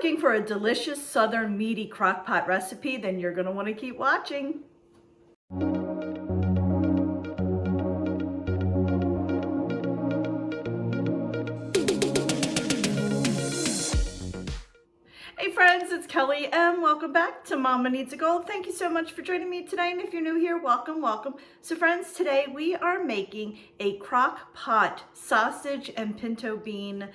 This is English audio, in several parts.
looking for a delicious southern meaty crock pot recipe, then you're going to want to keep watching. Hey friends, it's Kelly and welcome back to Mama Needs a Goal. Thank you so much for joining me today, and if you're new here, welcome, welcome. So friends, today we are making a crock pot sausage and pinto bean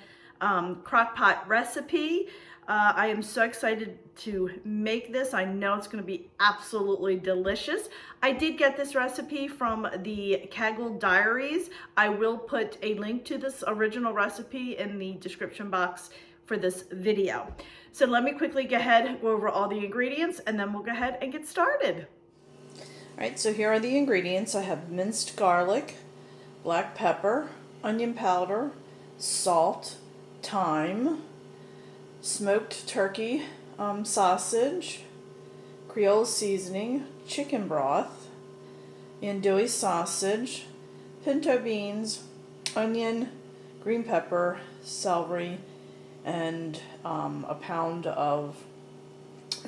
crock pot recipe. I am so excited to make this. I know it's going to be absolutely delicious. I did get this recipe from the Kaggle Diaries. I will put a link to this original recipe in the description box for this video. So let me quickly go ahead, go over all the ingredients, and then we'll go ahead and get started. All right, so here are the ingredients. I have minced garlic, black pepper, onion powder, salt, thyme, smoked turkey sausage, Creole seasoning, chicken broth, andouille sausage, pinto beans, onion, green pepper, celery, and a pound of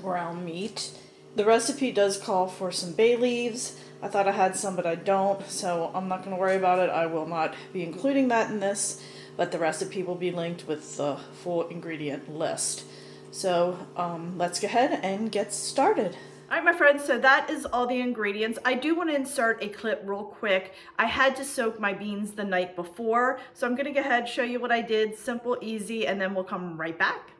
ground meat. The recipe does call for some bay leaves. I thought I had some, but I don't, so I'm not going to worry about it. I will not be including that in this, but the recipe will be linked with the full ingredient list. So let's go ahead and get started. All right, my friends, so that is all the ingredients. I do want to insert a clip real quick. I had to soak my beans the night before, so I'm going to go ahead and show you what I did. Simple, easy, and then we'll come right back.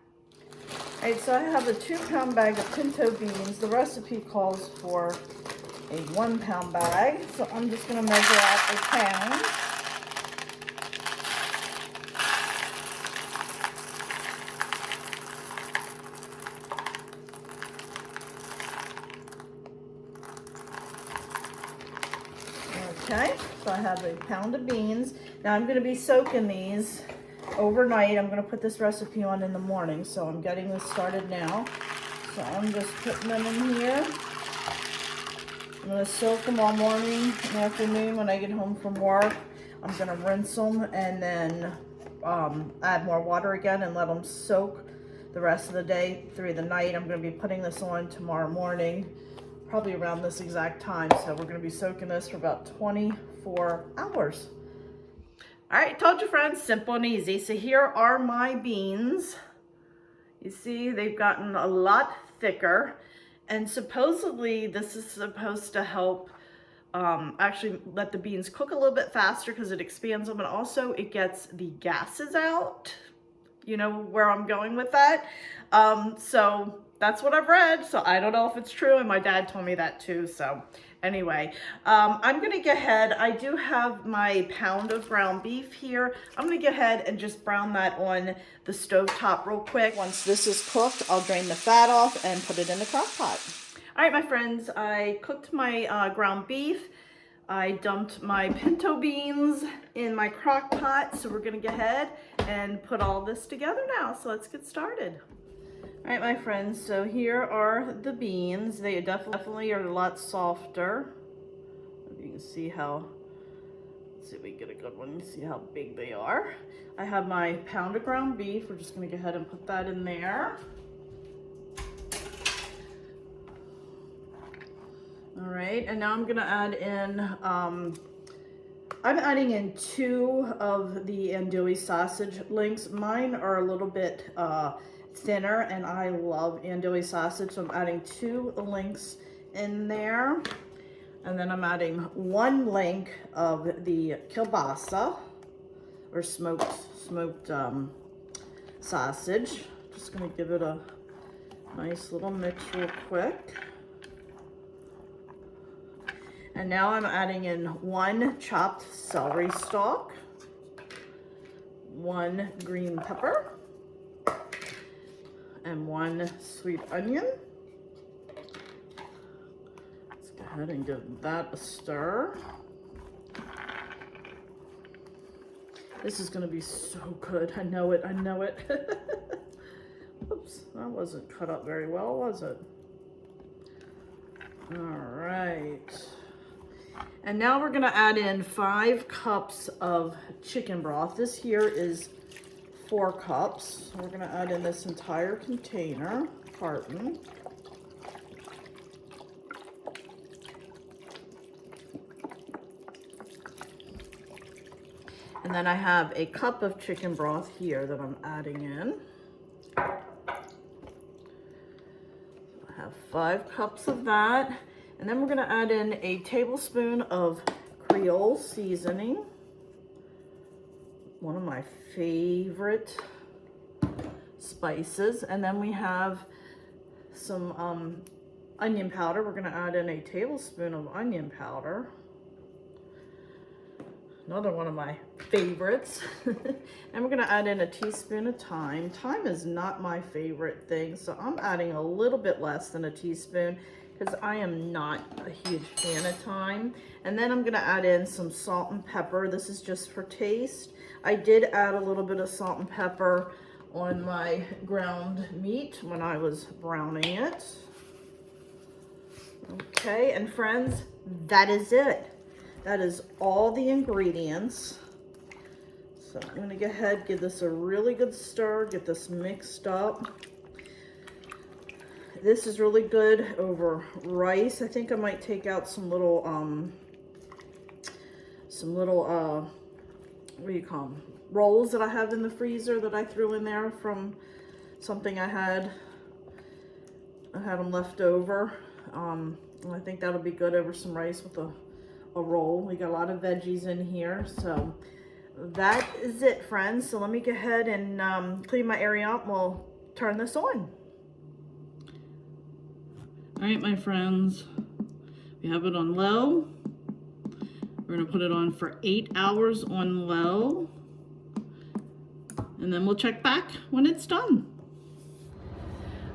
All right, so I have a 2-pound bag of pinto beans. The recipe calls for a 1-pound bag, so I'm just going to measure out a pound. Okay, so I have a pound of beans. Now I'm going to be soaking these overnight. I'm going to put this recipe on in the morning, so I'm getting this started now. So I'm just putting them in here. I'm going to soak them all morning and afternoon when I get home from work. I'm going to rinse them and then add more water again and let them soak the rest of the day through the night. I'm going to be putting this on tomorrow morning, probably around this exact time. So we're going to be soaking this for about 24 hours. All right, told you friends, simple and easy. So here are my beans. You see, they've gotten a lot thicker, and supposedly this is supposed to help actually let the beans cook a little bit faster because it expands them, and also it gets the gases out. You know where I'm going with that. So that's what I've read, so I don't know if it's true, and my dad told me that too. So anyway, I'm gonna go ahead. I do have my pound of ground beef here. I'm gonna go ahead and just brown that on the stove top real quick. Once this is cooked, I'll drain the fat off and put it in the crock pot. All right, my friends, I cooked my ground beef. I dumped my pinto beans in my crock pot, so we're gonna go ahead and put all this together now. So let's get started. All right, my friends, so here are the beans. They definitely are a lot softer. You can see how, let's see if we can get a good one. You see how big they are. I have my pound of ground beef. We're just gonna go ahead and put that in there. All right, and now I'm gonna add in, I'm adding in 2 of the andouille sausage links. Mine are a little bit thinner, and I love andouille sausage, so I'm adding 2 links in there. And then I'm adding 1 link of the kielbasa, or smoked sausage. Just gonna give it a nice little mix real quick. And now I'm adding in 1 chopped celery stalk, 1 green pepper, and 1 sweet onion. Let's go ahead and give that a stir. This is going to be so good. I know it. I know it. Oops, that wasn't cut up very well, was it? All right. And now we're going to add in 5 cups of chicken broth. This here is 4 cups. So we're gonna add in this entire container, carton. And then I have a cup of chicken broth here that I'm adding in. I have 5 cups of that. And then we're gonna add in a tablespoon of Creole seasoning. One of my favorite spices. And then we have some onion powder. We're gonna add in a tablespoon of onion powder. Another one of my favorites. And we're gonna add in a teaspoon of thyme. Thyme is not my favorite thing, so I'm adding a little bit less than a teaspoon because I am not a huge fan of thyme. And then I'm gonna add in some salt and pepper. This is just for taste. I did add a little bit of salt and pepper on my ground meat when I was browning it. Okay, and friends, that is it. That is all the ingredients. So I'm gonna go ahead, give this a really good stir, get this mixed up. This is really good over rice. I think I might take out some little, what do you call them? Rolls that I have in the freezer that I threw in there from something I had them left over. And I think that'll be good over some rice with a roll. We got a lot of veggies in here, so that is it, friends. So let me go ahead and clean my area up and we'll turn this on. All right, my friends, we have it on low. We're gonna put it on for 8 hours on low, and then we'll check back when it's done.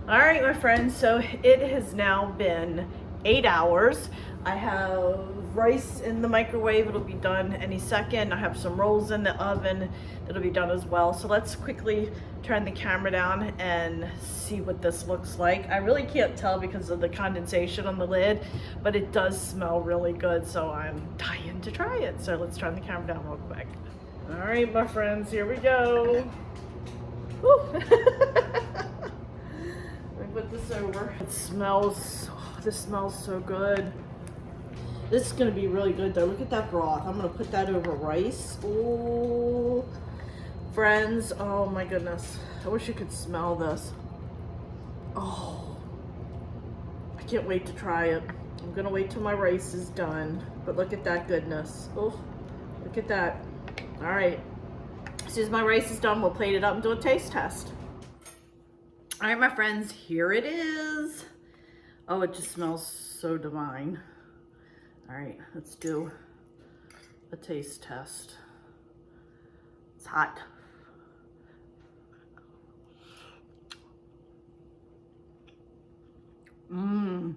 All right, my friends, so it has now been 8 hours. I have rice in the microwave. It'll be done any second. I have some rolls in the oven that'll be done as well. So let's quickly turn the camera down and see what this looks like. I really can't tell because of the condensation on the lid, but it does smell really good. So I'm dying to try it. So let's turn the camera down real quick. All right, my friends, here we go. Woo. Let me put this over. It smells, oh, this smells so good. This is gonna be really good though. Look at that broth. I'm gonna put that over rice. Oh, friends, oh my goodness. I wish you could smell this. Oh, I can't wait to try it. I'm gonna wait till my rice is done. But look at that goodness. Oh, look at that. All right, as soon as my rice is done, we'll plate it up and do a taste test. All right, my friends, here it is. Oh, it just smells so divine. All right, let's do a taste test. It's hot. Mmm.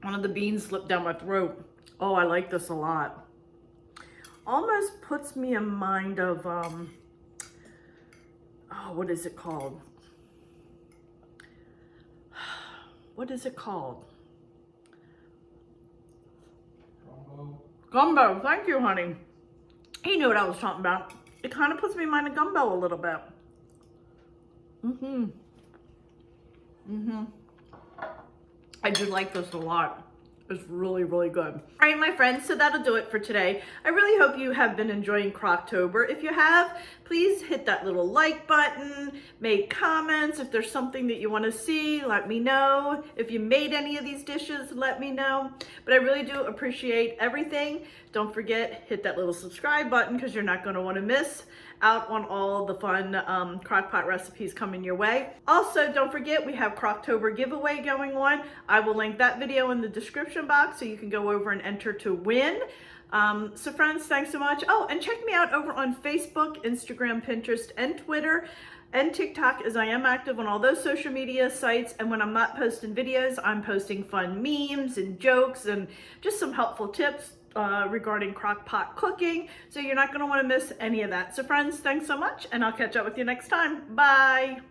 One of the beans slipped down my throat. Oh, I like this a lot. Almost puts me in mind of, oh, what is it called? What is it called? Gumbo. Thank you, honey. He knew what I was talking about. It kind of puts me in mind of gumbo a little bit. I do like this a lot. It's really, really good. All right, my friends, so that'll do it for today. I really hope you have been enjoying Crocktober. If you have, please hit that little like button, make comments. If there's something that you want to see, let me know. If you made any of these dishes, let me know. But I really do appreciate everything. Don't forget, hit that little subscribe button because you're not going to want to miss out on all the fun crock-pot recipes coming your way. Also, don't forget, we have Crocktober giveaway going on. I will link that video in the description box so you can go over and enter to win. So friends, thanks so much. Oh, and check me out over on Facebook, Instagram, Pinterest, and Twitter, and TikTok, as I am active on all those social media sites. And when I'm not posting videos, I'm posting fun memes and jokes and just some helpful tips regarding crock-pot cooking. So you're not going to want to miss any of that. So friends, thanks so much, and I'll catch up with you next time. Bye.